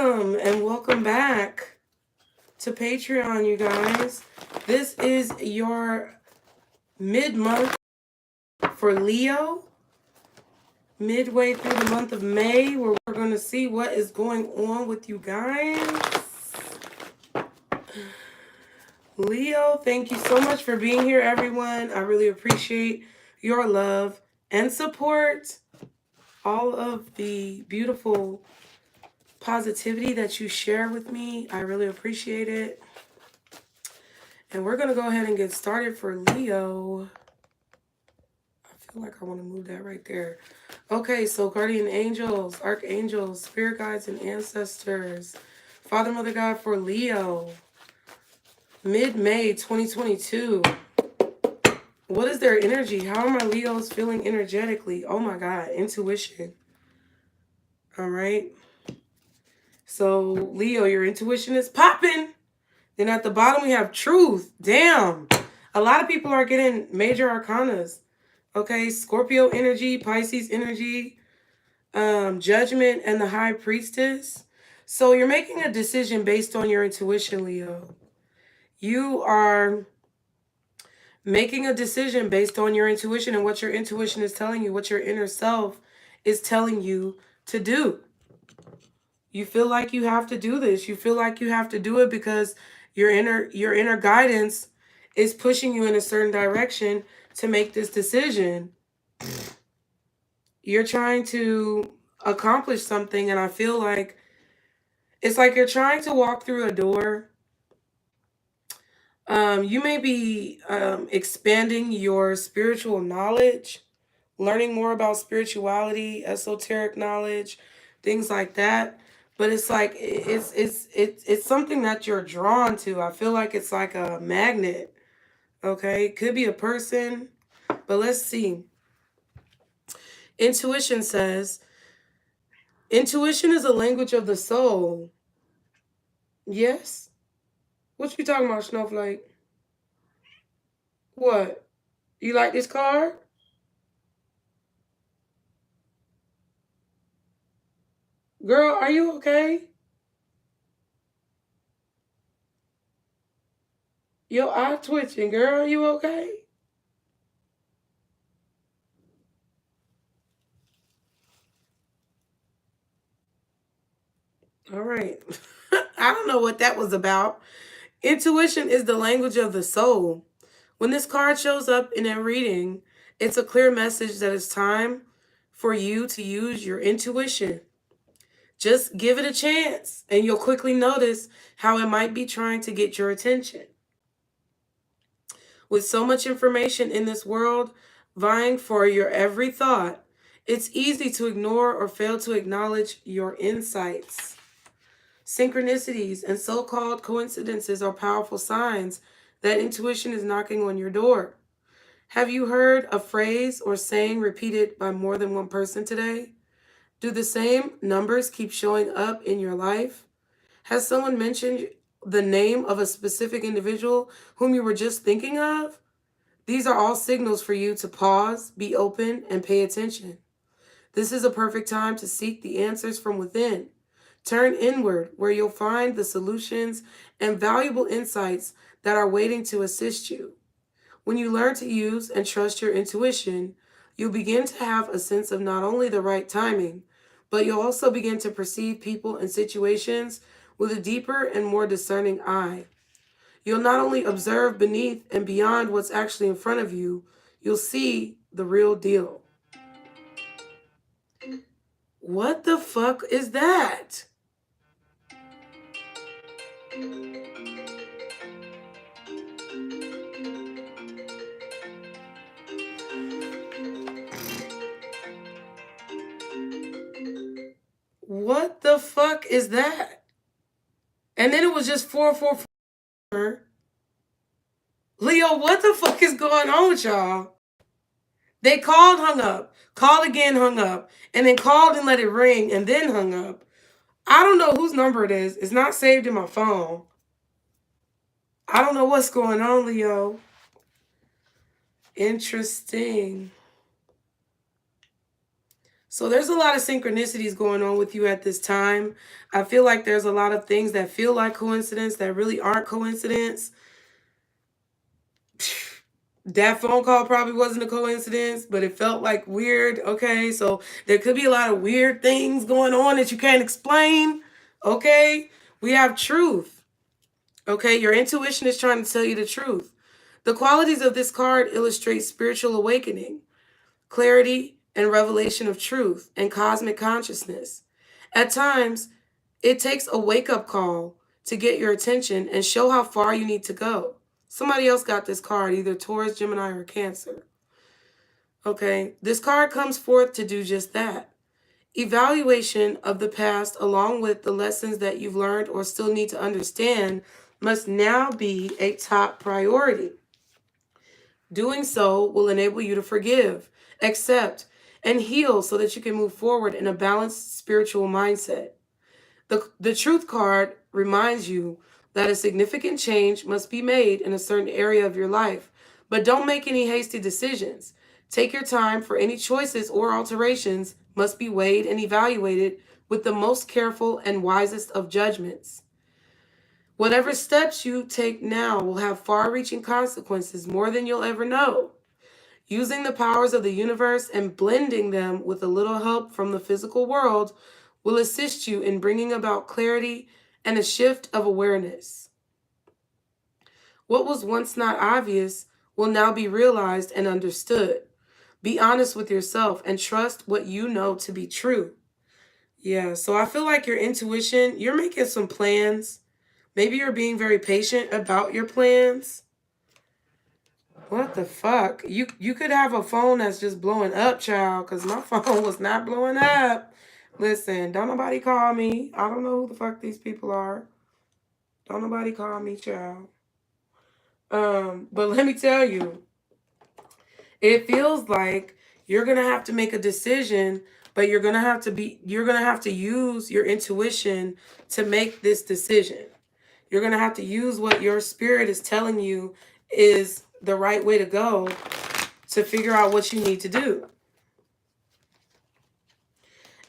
Welcome and welcome back to Patreon, you guys. This is your mid-month for Leo, midway through the month of May, where we're going to see what is going on with you guys. Leo, thank you so much for being here, everyone. I really appreciate your love and support. All of the beautiful positivity that you share with me. I really appreciate it. And we're going to go ahead and get started for Leo. I feel like I want to move that right there. Okay, so guardian angels, archangels, spirit guides, and ancestors. Father, Mother, God for Leo. Mid-May 2022. What is their energy? How are my Leos feeling energetically? Oh my God, intuition. All right. So, Leo, your intuition is popping. Then at the bottom, we have truth. Damn. A lot of people are getting major arcanas. Okay, Scorpio energy, Pisces energy, judgment, and the high priestess. So you're making a decision based on your intuition, Leo. You are making a decision based on your intuition and what your intuition is telling you, what your inner self is telling you to do. You feel like you have to do this. You feel like you have to do it because your inner guidance is pushing you in a certain direction to make this decision. You're trying to accomplish something, and I feel like it's like you're trying to walk through a door. You may be expanding your spiritual knowledge, learning more about spirituality, esoteric knowledge, things like that. But it's like it's something that you're drawn to. I feel like it's like a magnet. Okay, it could be a person, but let's see. Intuition says, intuition is a language of the soul. Yes? What you talking about, Snowflake? What? You like this card? Girl, are you okay? Your eye twitching, girl. You okay? All right. I don't know what that was about. Intuition is the language of the soul. When this card shows up in a reading, it's a clear message that it's time for you to use your intuition. Just give it a chance, and you'll quickly notice how it might be trying to get your attention. With so much information in this world vying for your every thought, it's easy to ignore or fail to acknowledge your insights. Synchronicities and so-called coincidences are powerful signs that intuition is knocking on your door. Have you heard a phrase or saying repeated by more than one person today? Do the same numbers keep showing up in your life? Has someone mentioned the name of a specific individual whom you were just thinking of? These are all signals for you to pause, be open, and pay attention. This is a perfect time to seek the answers from within. Turn inward, where you'll find the solutions and valuable insights that are waiting to assist you. When you learn to use and trust your intuition, you'll begin to have a sense of not only the right timing, but you'll also begin to perceive people and situations with a deeper and more discerning eye. You'll not only observe beneath and beyond what's actually in front of you, you'll see the real deal. What the fuck is that? What the fuck is that? And then it was just 444. Leo, what the fuck is going on with y'all? They called, hung up, called again, hung up, and then called and let it ring and then hung up. I don't know whose number it is. It's not saved in my phone. I don't know what's going on, Leo. Interesting. So there's a lot of synchronicities going on with you at this time. I feel like there's a lot of things that feel like coincidence that really aren't coincidence. That phone call probably wasn't a coincidence, but it felt like weird. Okay, so there could be a lot of weird things going on that you can't explain. Okay, we have truth. Okay, your intuition is trying to tell you the truth. The qualities of this card illustrate spiritual awakening, clarity, and revelation of truth and cosmic consciousness. At times, it takes a wake-up call to get your attention and show how far you need to go. Somebody else got this card, either Taurus, Gemini, or Cancer. Okay, this card comes forth to do just that. Evaluation of the past, along with the lessons that you've learned or still need to understand, must now be a top priority. Doing so will enable you to forgive, accept, and heal so that you can move forward in a balanced spiritual mindset. The truth card reminds you that a significant change must be made in a certain area of your life, but don't make any hasty decisions. Take your time, for any choices or alterations must be weighed and evaluated with the most careful and wisest of judgments. Whatever steps you take now will have far-reaching consequences, more than you'll ever know. Using the powers of the universe and blending them with a little help from the physical world will assist you in bringing about clarity and a shift of awareness. What was once not obvious will now be realized and understood. Be honest with yourself and trust what you know to be true. Yeah, so I feel like your intuition, you're making some plans. Maybe you're being very patient about your plans. What the fuck? You could have a phone that's just blowing up, child, because my phone was not blowing up. Listen, don't nobody call me. I don't know who the fuck these people are. Don't nobody call me, child. But let me tell you, it feels like you're gonna have to make a decision, but you're gonna have to use your intuition to make this decision. You're gonna have to use what your spirit is telling you is the right way to go to figure out what you need to do.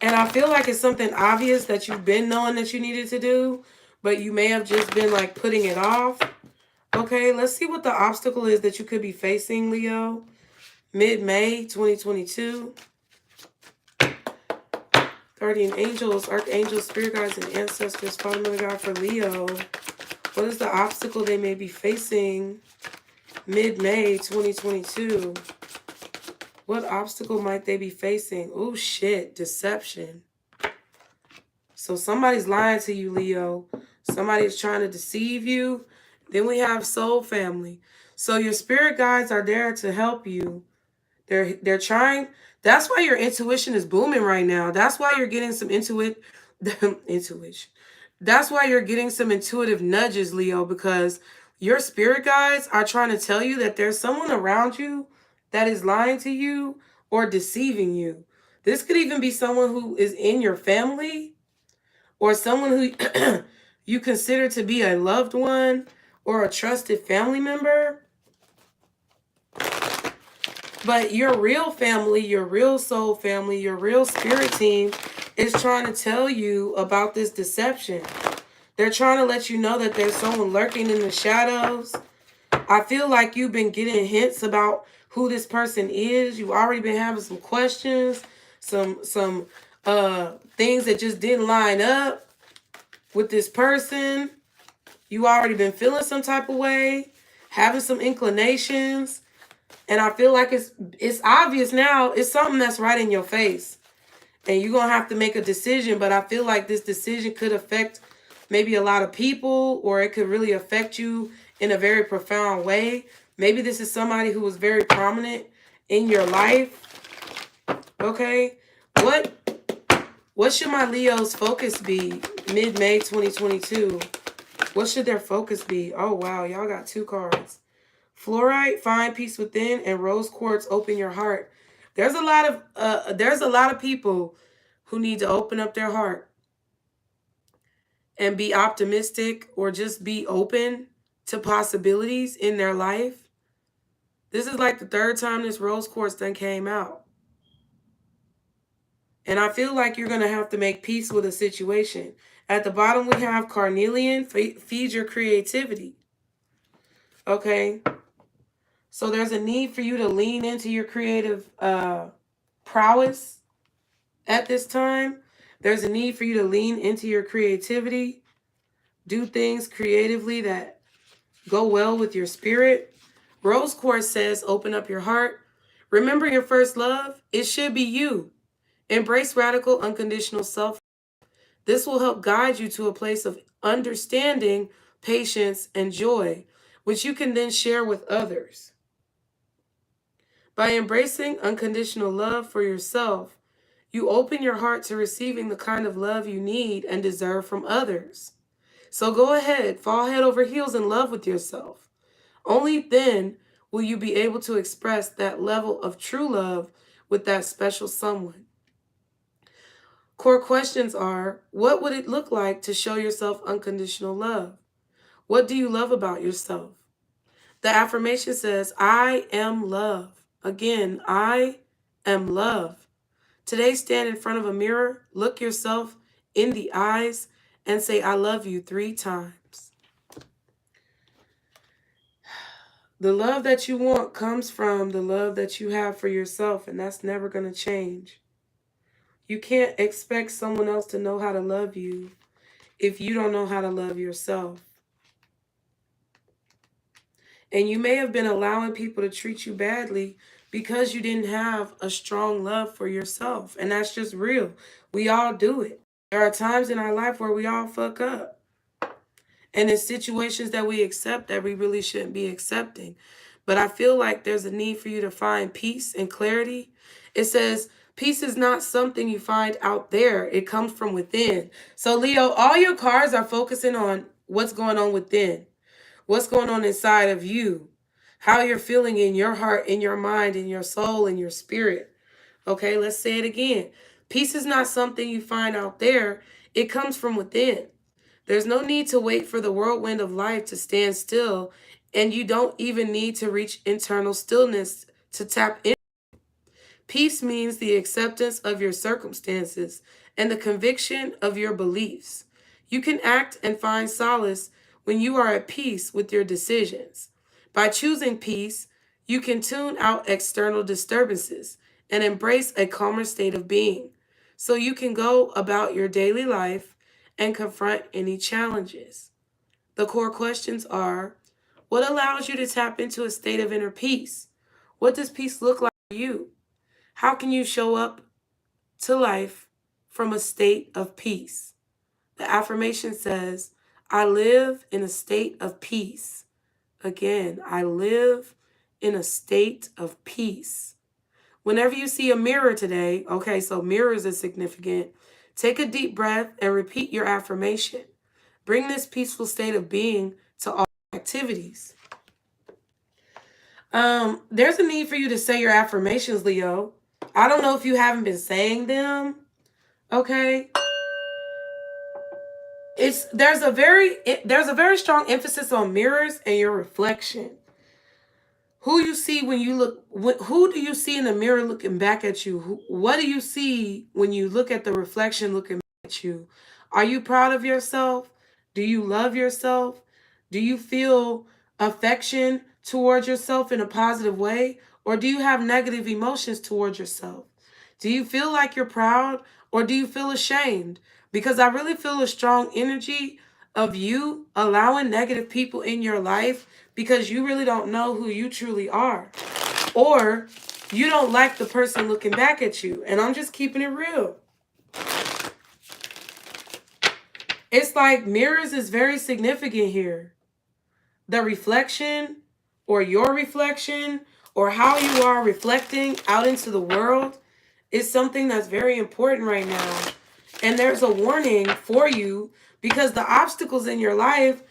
And I feel like it's something obvious that you've been knowing that you needed to do, but you may have just been like putting it off. Okay, let's see what the obstacle is that you could be facing, Leo. Mid-May 2022. Guardian angels, archangels, spirit guides, and ancestors, Father, Mother God, for Leo. What is the obstacle they may be facing mid-May 2022? What obstacle might they be facing? Oh, shit. Deception. So somebody's lying to you, Leo. Somebody's trying to deceive you. Then we have soul family. So your spirit guides are there to help you. They're trying. That's why your intuition is booming right now. That's why you're getting some intuition. That's why you're getting some intuitive nudges, Leo, because your spirit guides are trying to tell you that there's someone around you that is lying to you or deceiving you. This could even be someone who is in your family or someone who you consider to be a loved one or a trusted family member. But your real family, your real soul family, your real spirit team is trying to tell you about this deception. They're trying to let you know that there's someone lurking in the shadows. I feel like you've been getting hints about who this person is. You've already been having some questions, some things that just didn't line up with this person. You already been feeling some type of way, having some inclinations. And I feel like it's obvious now. It's something that's right in your face. And you're going to have to make a decision. But I feel like this decision could affect maybe a lot of people, or it could really affect you in a very profound way. Maybe this is somebody who was very prominent in your life. Okay. What should my Leo's focus be mid-May 2022? What should their focus be? Oh, wow. Y'all got two cards. Fluorite, find peace within, and rose quartz, open your heart. There's a lot of people who need to open up their heart and be optimistic or just be open to possibilities in their life. This is like the third time this rose quartz done came out. And I feel like you're going to have to make peace with a situation. At the bottom, we have carnelian, feed your creativity. Okay? So there's a need for you to lean into your creative prowess at this time. There's a need for you to lean into your creativity. Do things creatively that go well with your spirit. Rose Quartz says, open up your heart. Remember your first love. It should be you. Embrace radical, unconditional self. This will help guide you to a place of understanding, patience, and joy, which you can then share with others. By embracing unconditional love for yourself, you open your heart to receiving the kind of love you need and deserve from others. So go ahead, fall head over heels in love with yourself. Only then will you be able to express that level of true love with that special someone. Core questions are, what would it look like to show yourself unconditional love? What do you love about yourself? The affirmation says, I am love. Again, I am love. Today, stand in front of a mirror, look yourself in the eyes, and say, I love you 3 times. The love that you want comes from the love that you have for yourself, and that's never going to change. You can't expect someone else to know how to love you if you don't know how to love yourself. And you may have been allowing people to treat you badly because you didn't have a strong love for yourself. And that's just real. We all do it. There are times in our life where we all fuck up. And in situations that we accept that we really shouldn't be accepting. But I feel like there's a need for you to find peace and clarity. It says, peace is not something you find out there. It comes from within. So Leo, all your cards are focusing on what's going on within. What's going on inside of you. How you're feeling in your heart, in your mind, in your soul, in your spirit. Okay, let's say it again. Peace is not something you find out there. It comes from within. There's no need to wait for the whirlwind of life to stand still, and you don't even need to reach internal stillness to tap in. Peace means the acceptance of your circumstances and the conviction of your beliefs. You can act and find solace when you are at peace with your decisions. By choosing peace, you can tune out external disturbances and embrace a calmer state of being, so you can go about your daily life and confront any challenges. The core questions are, what allows you to tap into a state of inner peace? What does peace look like for you? How can you show up to life from a state of peace? The affirmation says, I live in a state of peace. Again, I live in a state of peace. Whenever you see a mirror today, okay, so mirrors are significant, take a deep breath and repeat your affirmation. Bring this peaceful state of being to all activities. There's a need for you to say your affirmations, Leo. I don't know if you haven't been saying them, okay? There's a very strong emphasis on mirrors and your reflection. Who you see when you look, who do you see in the mirror looking back at you? What do you see when you look at the reflection looking back at you? Are you proud of yourself? Do you love yourself? Do you feel affection towards yourself in a positive way? Or do you have negative emotions towards yourself? Do you feel like you're proud or do you feel ashamed? Because I really feel a strong energy of you allowing negative people in your life because you really don't know who you truly are. Or you don't like the person looking back at you. And I'm just keeping it real. It's like mirrors is very significant here. The reflection or your reflection or how you are reflecting out into the world is something that's very important right now. And there's a warning for you because the obstacles in your life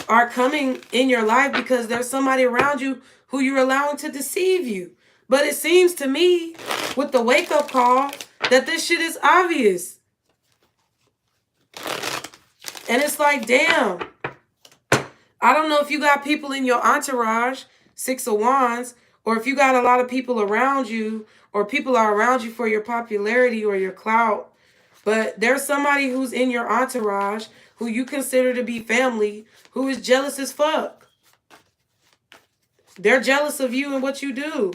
are coming in your life because there's somebody around you who you're allowing to deceive you. But it seems to me with the wake-up call that this shit is obvious. And it's like, damn. I don't know if you got people in your entourage, 6 of Wands, Or if you got a lot of people around you, or people are around you for your popularity or your clout, but there's somebody who's in your entourage who you consider to be family who is jealous as fuck. They're jealous of you and what you do.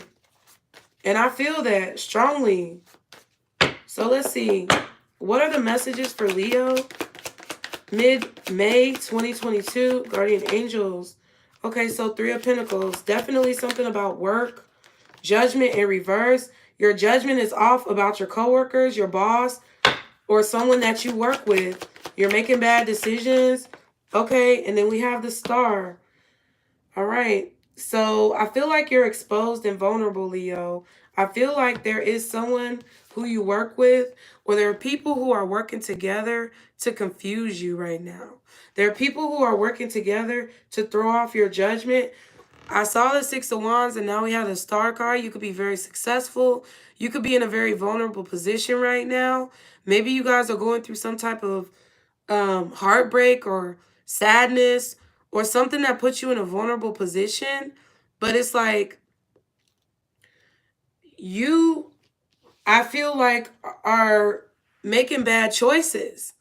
And I feel that strongly. So let's see. What are the messages for Leo? Mid-May 2022. Guardian Angels. Okay, so 3 of Pentacles. Definitely something about work. Judgment in reverse. Your judgment is off about your coworkers, your boss, or someone that you work with. You're making bad decisions. Okay, and then we have the Star. All right. So I feel like you're exposed and vulnerable, Leo. I feel like there is someone who you work with, or there are people who are working together to confuse you right now. There are people who are working together to throw off your judgment. I saw the 6 of Wands, and now we have the Star card. You could be very successful. You could be in a very vulnerable position right now. Maybe you guys are going through some type of heartbreak or sadness or something that puts you in a vulnerable position. But it's like you, I feel like, are making bad choices.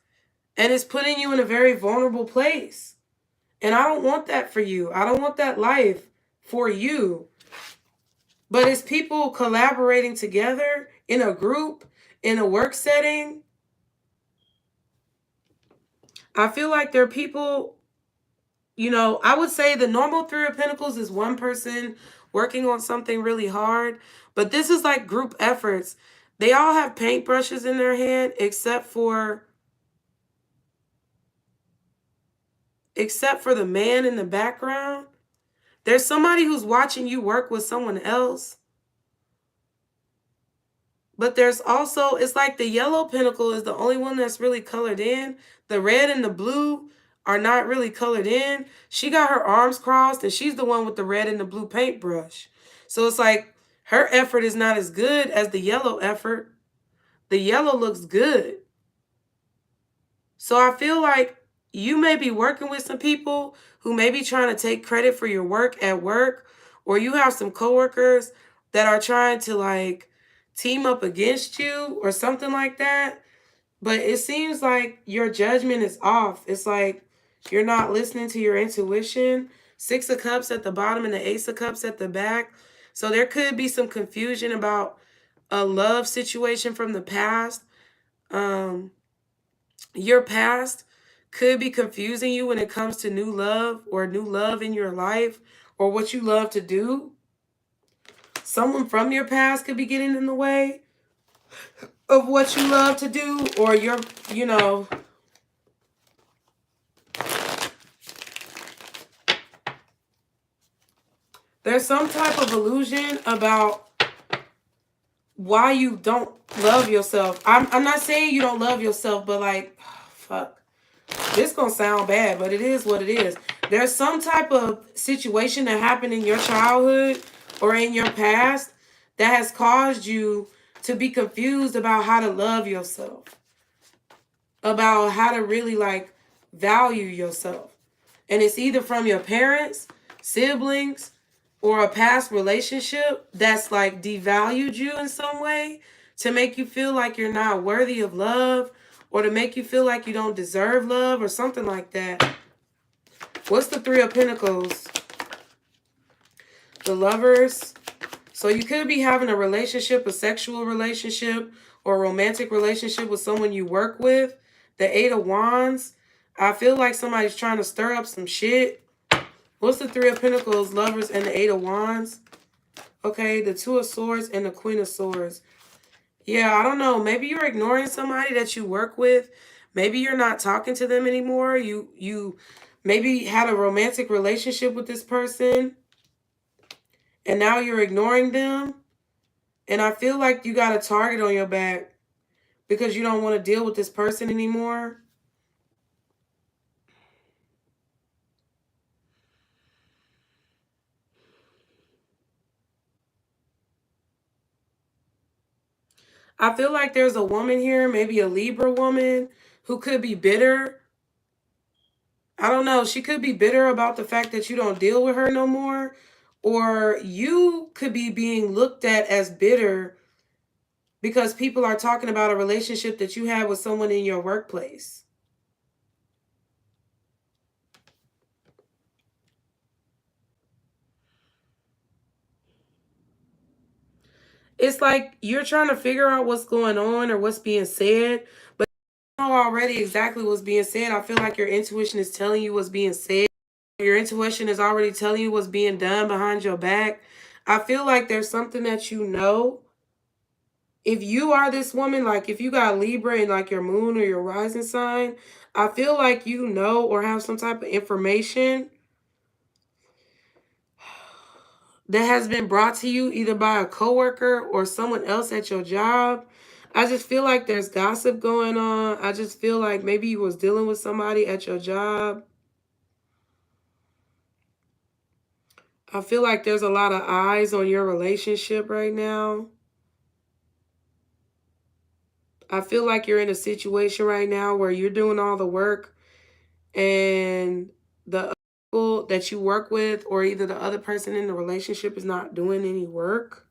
And it's putting you in a very vulnerable place. And I don't want that for you. I don't want that life for you. But it's people collaborating together in a group, in a work setting. I feel like there are people, you know, I would say the normal 3 of Pentacles is one person working on something really hard. But this is like group efforts. They all have paintbrushes in their hand except for the man in the background. There's somebody who's watching you work with someone else. But there's also, it's like the yellow pentacle is the only one that's really colored in. The red and the blue are not really colored in. She got her arms crossed, and she's the one with the red and the blue paintbrush. So it's like her effort is not as good as the yellow effort. The yellow looks good. So I feel like you may be working with some people who may be trying to take credit for your work at work, or you have some coworkers that are trying to like team up against you or something like that. But it seems like your judgment is off. It's like you're not listening to your intuition. 6 of Cups at the bottom and the Ace of Cups at the back. So there could be some confusion about a love situation from the past. Your past could be confusing you when it comes to new love or new love in your life or what you love to do. Someone from your past could be getting in the way of what you love to do, or you're, you know, there's some type of illusion about why you don't love yourself. I'm not saying you don't love yourself, but like, fuck. This gonna sound bad, but it is what it is. There's some type of situation that happened in your childhood or in your past that has caused you to be confused about how to love yourself, about how to really like value yourself. And it's either from your parents, siblings, or a past relationship that's like devalued you in some way to make you feel like you're not worthy of love, or to make you feel like you don't deserve love or something like that. What's the 3 of Pentacles? The Lovers. So you could be having a relationship, a sexual relationship, or a romantic relationship with someone you work with. The 8 of Wands. I feel like somebody's trying to stir up some shit. What's the 3 of Pentacles, Lovers, and the 8 of Wands? Okay, the 2 of Swords and the Queen of Swords. Yeah, I don't know. Maybe you're ignoring somebody that you work with. Maybe you're not talking to them anymore. You maybe had a romantic relationship with this person, and now you're ignoring them. And I feel like you got a target on your back because you don't want to deal with this person anymore. I feel like there's a woman here, maybe a Libra woman, who could be bitter. I don't know. She could be bitter about the fact that you don't deal with her no more. Or you could be being looked at as bitter because people are talking about a relationship that you had with someone in your workplace. It's like you're trying to figure out what's going on or what's being said, but you know already exactly what's being said. I feel like your intuition is telling you what's being said. Your intuition is already telling you what's being done behind your back. I feel like there's something that you know. If you are this woman, like if you got Libra in like your moon or your rising sign, I feel like you know or have some type of information that has been brought to you either by a coworker or someone else at your job. I just feel like there's gossip going on. I just feel like maybe you was dealing with somebody at your job. I feel like there's a lot of eyes on your relationship right now. I feel like you're in a situation right now where you're doing all the work and the people that you work with or either the other person in the relationship is not doing any work,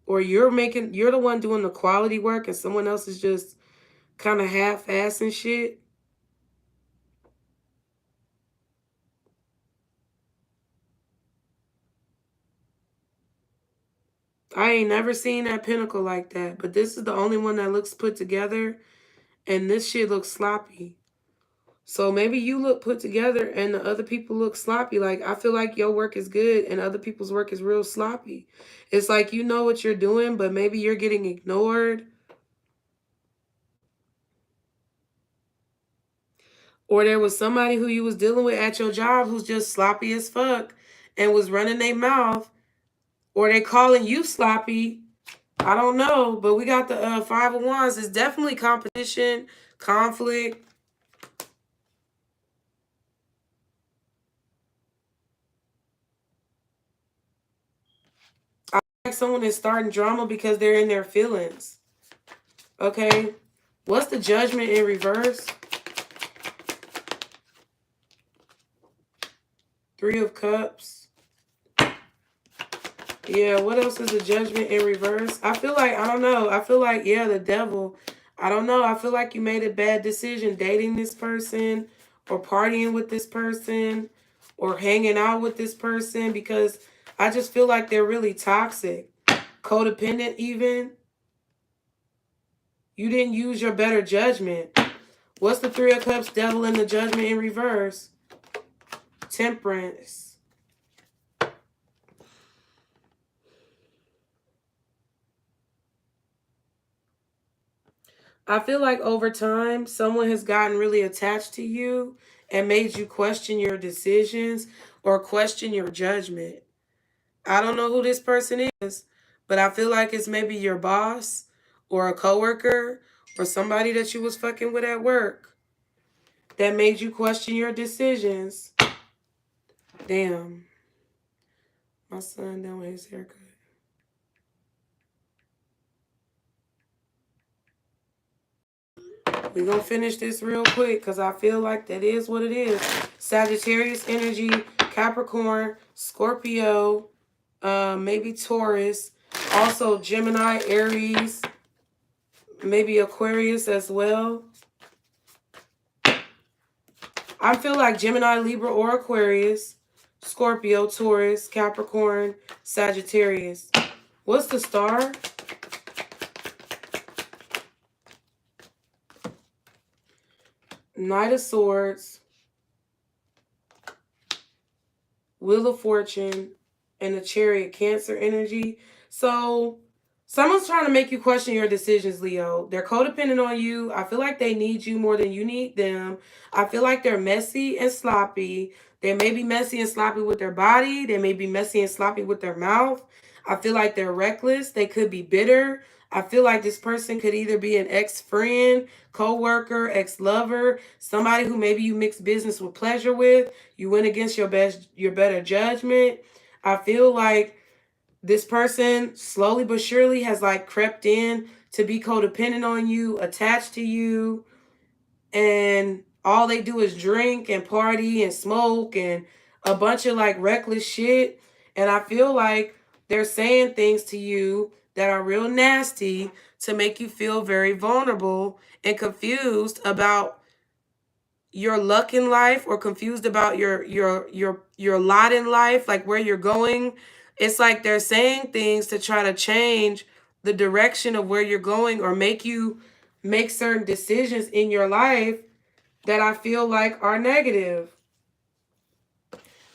or you're the one doing the quality work and someone else is just kind of half-assing shit. I ain't never seen that pinnacle like that, but this is the only one that looks put together, and this shit looks sloppy. So maybe you look put together and the other people look sloppy. Like, I feel like your work is good and other people's work is real sloppy. It's like you know what you're doing, but maybe you're getting ignored. Or there was somebody who you was dealing with at your job who's just sloppy as fuck and was running their mouth. Or they calling you sloppy. I don't know. But we got the Five of Wands. It's definitely competition, conflict. I like someone is starting drama because they're in their feelings. Okay. What's the Judgment in reverse? Three of Cups. Yeah, what else is the Judgment in reverse? I feel like, I don't know. I feel like, yeah, the Devil. I don't know. I feel like you made a bad decision dating this person or partying with this person or hanging out with this person, because I just feel like they're really toxic. Codependent even. You didn't use your better judgment. What's the Three of Cups, Devil, and the Judgment in reverse? Temperance. I feel like over time, someone has gotten really attached to you and made you question your decisions or question your judgment. I don't know who this person is, but I feel like it's maybe your boss or a coworker or somebody that you was fucking with at work that made you question your decisions. Damn. My son done with his haircut. We're going to finish this real quick because I feel like that is what it is. Sagittarius energy, Capricorn, Scorpio, maybe Taurus, also Gemini, Aries, maybe Aquarius as well. I feel like Gemini, Libra, or Aquarius, Scorpio, Taurus, Capricorn, Sagittarius. What's the star? Knight of Swords, Wheel of Fortune, and the Chariot, Cancer energy. So someone's trying to make you question your decisions, Leo. They're codependent on you. I feel like they need you more than you need them. I feel like they're messy and sloppy. They may be messy and sloppy with their body. They may be messy and sloppy with their mouth. I feel like they're reckless. They could be bitter. I feel like this person could either be an ex-friend, co-worker, ex-lover, somebody who maybe you mix business with pleasure with. You went against your better judgment. I feel like this person slowly but surely has like crept in to be codependent on you, attached to you, and all they do is drink and party and smoke and a bunch of like reckless shit. And I feel like they're saying things to you that are real nasty to make you feel very vulnerable and confused about your luck in life, or confused about your lot in life, like where you're going. It's like they're saying things to try to change the direction of where you're going, or make you make certain decisions in your life that I feel like are negative.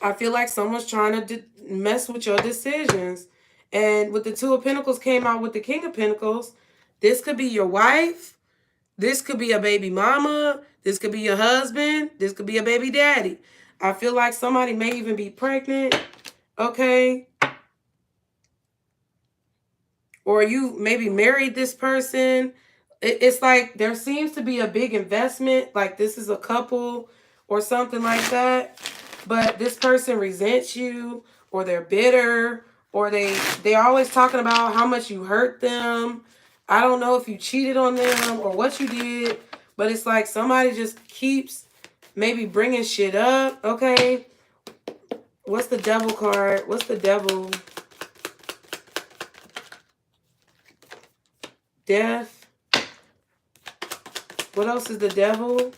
I feel like someone's trying to mess with your decisions. And with the Two of Pentacles came out with the King of Pentacles, this could be your wife. This could be a baby mama. This could be your husband. This could be a baby daddy. I feel like somebody may even be pregnant, okay? Or you maybe married this person. It's like there seems to be a big investment, like this is a couple or something like that. But this person resents you, or they're bitter, or they're always talking about how much you hurt them. I don't know if you cheated on them or what you did, but it's like somebody just keeps maybe bringing shit up, okay? What's the devil card? What's the devil? Death. What else is the devil?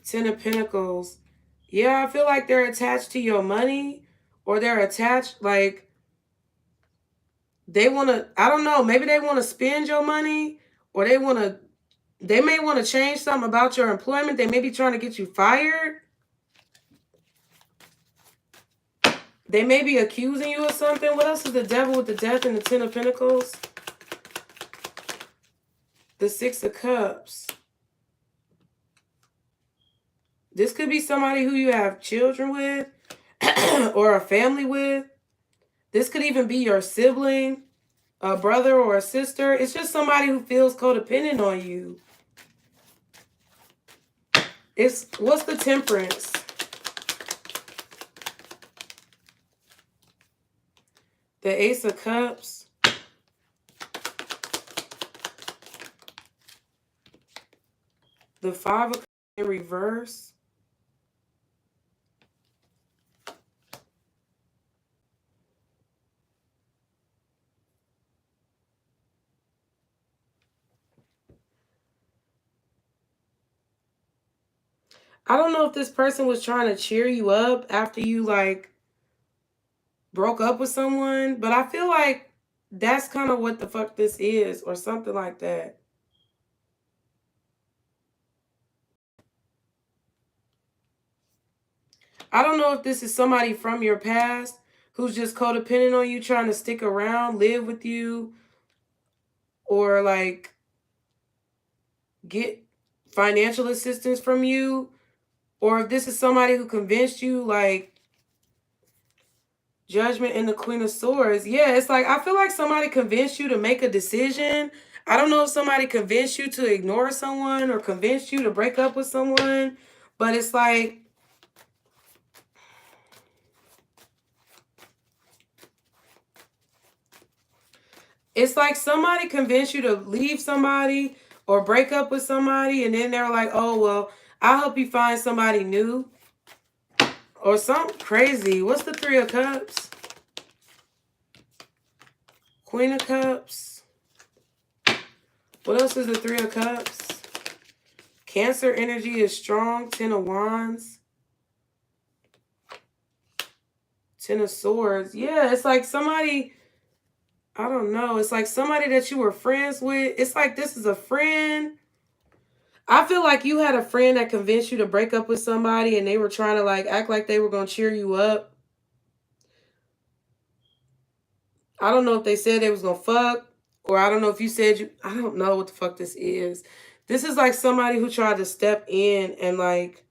Ten of Pentacles. Yeah, I feel like they're attached to your money, or they're attached, like, they want to, I don't know, maybe they want to spend your money, or they may want to change something about your employment. They may be trying to get you fired. They may be accusing you of something. What else is the devil with the death and the Ten of Pentacles? The Six of Cups. This could be somebody who you have children with or a family with. This could even be your sibling, a brother or a sister. It's just somebody who feels codependent on you. What's the Temperance? The Ace of Cups. The Five of Cups in reverse. I don't know if this person was trying to cheer you up after you, like, broke up with someone, but I feel like that's kind of what the fuck this is, or something like that. I don't know if this is somebody from your past who's just codependent on you, trying to stick around, live with you, or like get financial assistance from you, or if this is somebody who convinced you, like Judgment and the Queen of Swords. Yeah, it's like I feel like somebody convinced you to make a decision. I don't know if somebody convinced you to ignore someone or convinced you to break up with someone, but it's like somebody convinced you to leave somebody or break up with somebody, and then they're like, oh, well, I'll help you find somebody new. Or something crazy. What's the Three of Cups? Queen of Cups. What else is the Three of Cups? Cancer energy is strong. Ten of Wands. Ten of Swords. Yeah, it's like somebody, I don't know. It's like somebody that you were friends with. It's like this is a friend. I feel like you had a friend that convinced you to break up with somebody, and they were trying to like act like they were going to cheer you up. I don't know if they said they was going to fuck, or I don't know if you said you, I don't know what the fuck this is. This is like somebody who tried to step in and like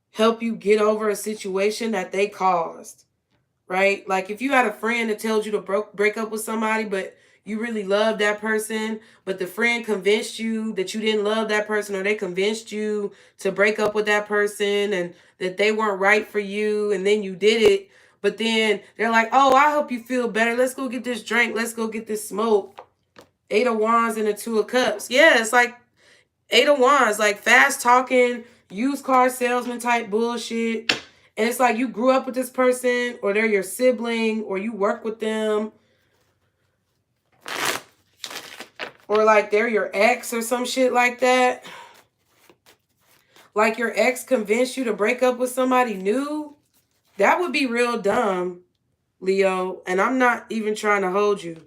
help you get over a situation that they caused, right? Like if you had a friend that tells you to break up with somebody, but you really love that person, but the friend convinced you that you didn't love that person, or they convinced you to break up with that person and that they weren't right for you, and then you did it, but then they're like, oh, I hope you feel better. Let's go get this drink. Let's go get this smoke. Eight of Wands and the Two of Cups. Yeah, it's like Eight of Wands, like fast talking. used car salesman type bullshit. And it's like you grew up with this person, or they're your sibling, or you work with them, or like they're your ex or some shit like that. Like your ex convinced you to break up with somebody new. That would be real dumb, Leo. And I'm not even trying to hold you.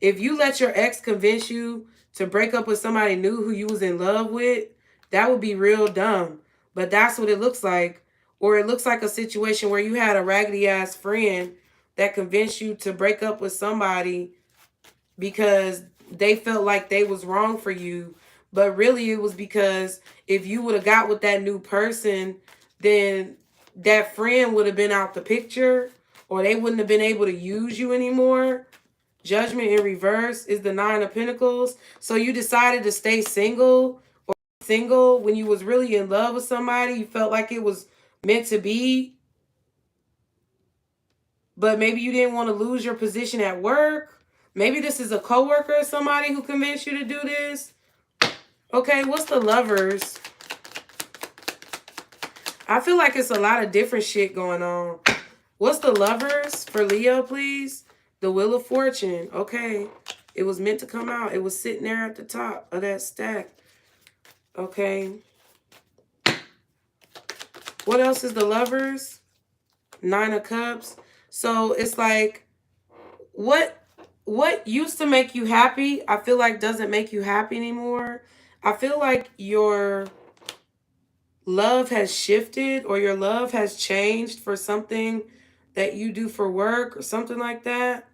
If you let your ex convince you to break up with somebody new who you was in love with, that would be real dumb. But that's what it looks like. Or it looks like a situation where you had a raggedy ass friend that convinced you to break up with somebody because they felt like they was wrong for you. But really it was because if you would have got with that new person, then that friend would have been out the picture, or they wouldn't have been able to use you anymore. Judgment in reverse is the 9 of Pentacles. So you decided to stay single when you was really in love with somebody. You felt like it was meant to be. But maybe you didn't want to lose your position at work. Maybe this is a coworker or somebody who convinced you to do this. Okay, what's the Lovers? I feel like it's a lot of different shit going on. What's the Lovers for Leo, please? The Wheel of Fortune. Okay. It was meant to come out. It was sitting there at the top of that stack. Okay. What else is the Lovers? 9 of Cups. So it's like, what used to make you happy, I feel like doesn't make you happy anymore. I feel like your love has shifted, or your love has changed for something that you do for work or something like that.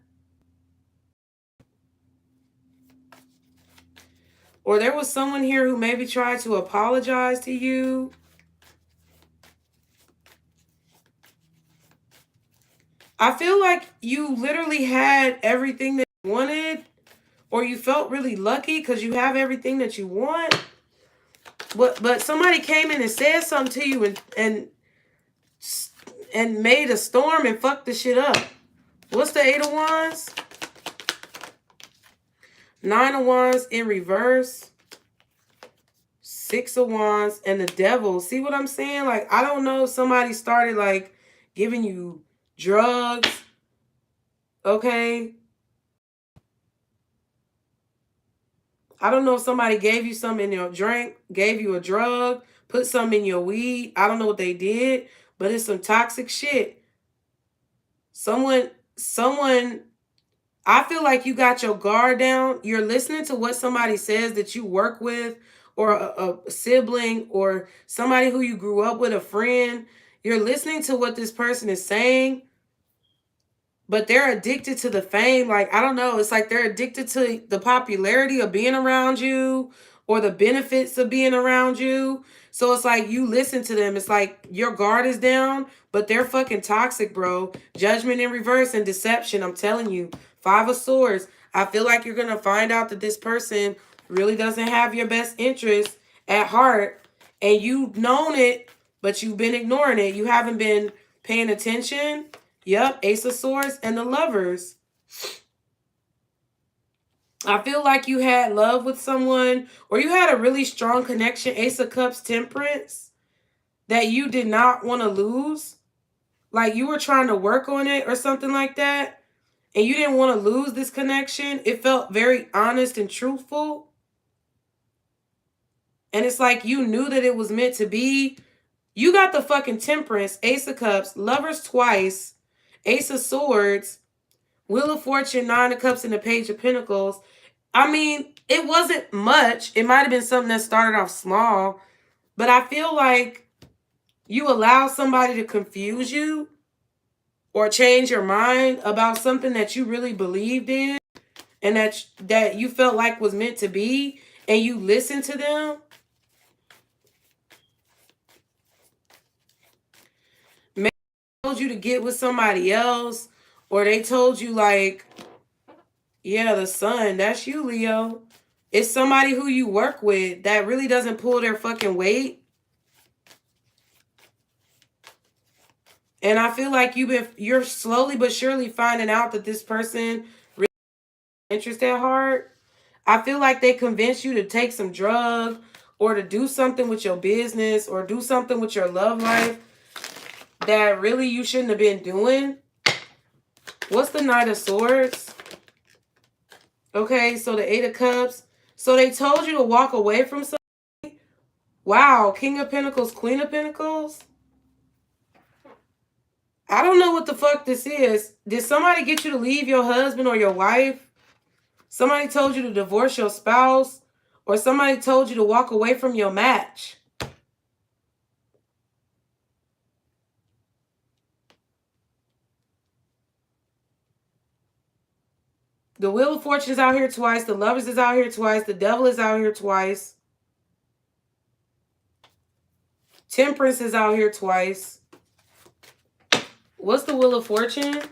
Or there was someone here who maybe tried to apologize to you. I feel like you literally had everything that you wanted, or you felt really lucky because you have everything that you want. But somebody came in and said something to you and made a storm and fucked the shit up. What's the 8 of Wands? 9 of Wands in reverse. 6 of Wands and the Devil. See what I'm saying? Like, I don't know if somebody started like giving you drugs. Okay. I don't know if somebody gave you something in your drink, gave you a drug, put something in your weed. I don't know what they did, but it's some toxic shit. Someone, I feel like you got your guard down. You're listening to what somebody says that you work with, or a sibling, or somebody who you grew up with, a friend. You're listening to what this person is saying, but they're addicted to the fame. Like, I don't know. It's like they're addicted to the popularity of being around you, or the benefits of being around you. So it's like you listen to them. It's like your guard is down, but they're fucking toxic, bro. Judgment in reverse and deception. I'm telling you. 5 of Swords. I feel like you're going to find out that this person really doesn't have your best interest at heart. And you've known it, but you've been ignoring it. You haven't been paying attention. Yep, Ace of Swords and the Lovers. I feel like you had love with someone, or you had a really strong connection, Ace of Cups, Temperance, that you did not want to lose. Like you were trying to work on it or something like that, and you didn't want to lose this connection. It felt very honest and truthful. And it's like you knew that it was meant to be. You got the fucking Temperance, Ace of Cups, Lovers twice, Ace of Swords, Wheel of Fortune, 9 of Cups, and the Page of Pentacles. I mean, it wasn't much. It might have been something that started off small. But I feel like you allow somebody to confuse you or change your mind about something that you really believed in and that you felt like was meant to be, and you listened to them. Maybe they told you to get with somebody else, or they told you like, yeah, the sun, that's you, Leo. It's somebody who you work with that really doesn't pull their fucking weight. And I feel like you're slowly but surely finding out that this person really has interest at heart. I feel like they convinced you to take some drug, or to do something with your business or do something with your love life that really you shouldn't have been doing. What's the Knight of Swords? Okay, so the 8 of Cups. So they told you to walk away from something. Wow, King of Pentacles, Queen of Pentacles. I don't know what the fuck this is. Did somebody get you to leave your husband or your wife? Somebody told you to divorce your spouse? Or somebody told you to walk away from your match? The Wheel of Fortune is out here twice. The Lovers is out here twice. The Devil is out here twice. Temperance is out here twice. What's the Wheel of Fortune?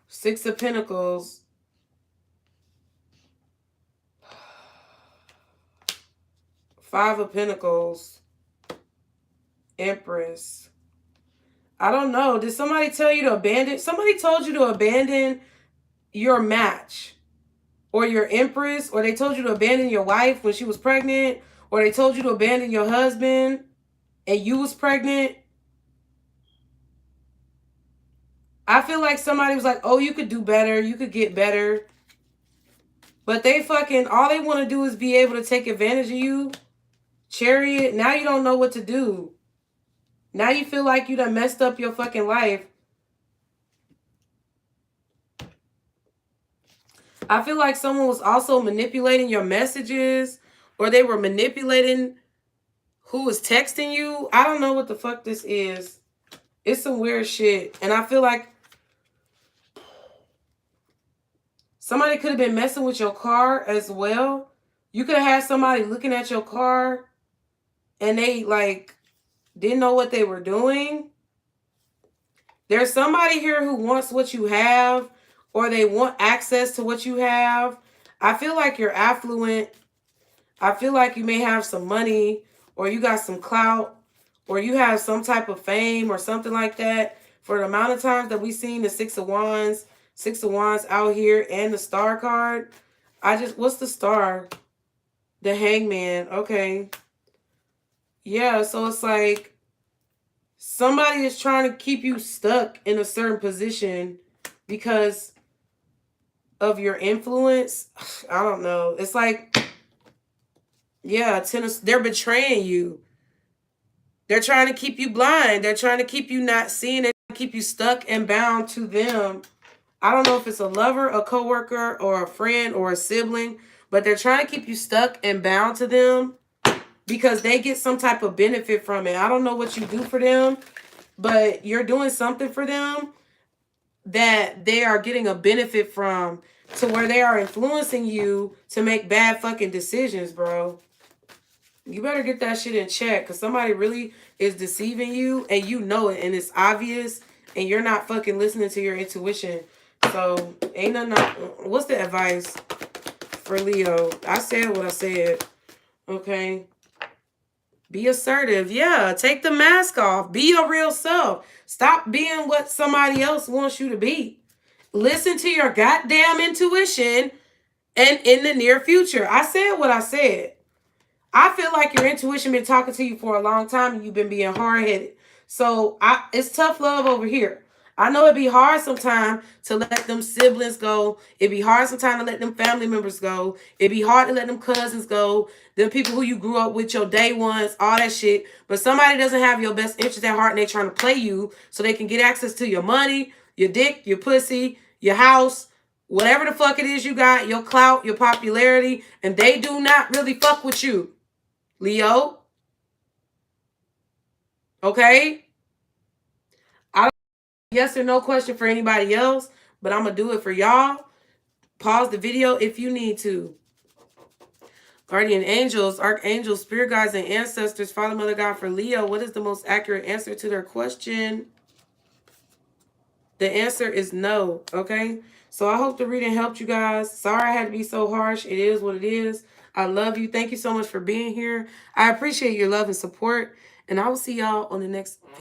Six of Pentacles. Five of Pentacles. Empress. I don't know. Did somebody tell you to abandon? Somebody told you to abandon your match. Or your Empress. Or they told you to abandon your wife when she was pregnant. Or they told you to abandon your husband and you was pregnant. I feel like somebody was like, oh, you could do better. You could get better. But they fucking, all they want to do is be able to take advantage of you. Chariot, now you don't know what to do. Now you feel like you done messed up your fucking life. I feel like someone was also manipulating your messages. Or they were manipulating who was texting you. I don't know what the fuck this is. It's some weird shit. And I feel like somebody could have been messing with your car as well. You could have had somebody looking at your car and they like didn't know what they were doing. There's somebody here who wants what you have or they want access to what you have. I feel like you're affluent. I feel like you may have some money or you got some clout or you have some type of fame or something like that. For the amount of times that we've seen the Six of Wands out here and the Star card. What's the Star? The Hangman. Okay. Yeah, so it's like somebody is trying to keep you stuck in a certain position because of your influence. I don't know. It's like, yeah, they're betraying you. They're trying to keep you blind. They're trying to keep you not seeing it, keep you stuck and bound to them. I don't know if it's a lover, a coworker, or a friend, or a sibling, but they're trying to keep you stuck and bound to them because they get some type of benefit from it. I don't know what you do for them, but you're doing something for them that they are getting a benefit from to where they are influencing you to make bad fucking decisions, bro. You better get that shit in check because somebody really is deceiving you and you know it and it's obvious and you're not fucking listening to your intuition. So, ain't nothing. What's the advice for Leo? I said what I said. Okay. Be assertive. Yeah. Take the mask off. Be your real self. Stop being what somebody else wants you to be. Listen to your goddamn intuition and in the near future. I said what I said. I feel like your intuition been talking to you for a long time and you've been being hard-headed. So it's tough love over here. I know it'd be hard sometimes to let them siblings go. It'd be hard sometimes to let them family members go. It'd be hard to let them cousins go. Them people who you grew up with, your day ones, all that shit. But somebody doesn't have your best interest at heart and they're trying to play you so they can get access to your money, your dick, your pussy, your house, whatever the fuck it is you got, your clout, your popularity, and they do not really fuck with you. Leo. Okay? I don't have a yes or no question for anybody else, but I'm going to do it for y'all. Pause the video if you need to. Guardian angels, archangels, spirit guides, and ancestors, Father, Mother, God for Leo. What is the most accurate answer to their question? The answer is no. Okay? So I hope the reading helped you guys. Sorry I had to be so harsh. It is what it is. I love you. Thank you so much for being here. I appreciate your love and support. And I will see y'all on the next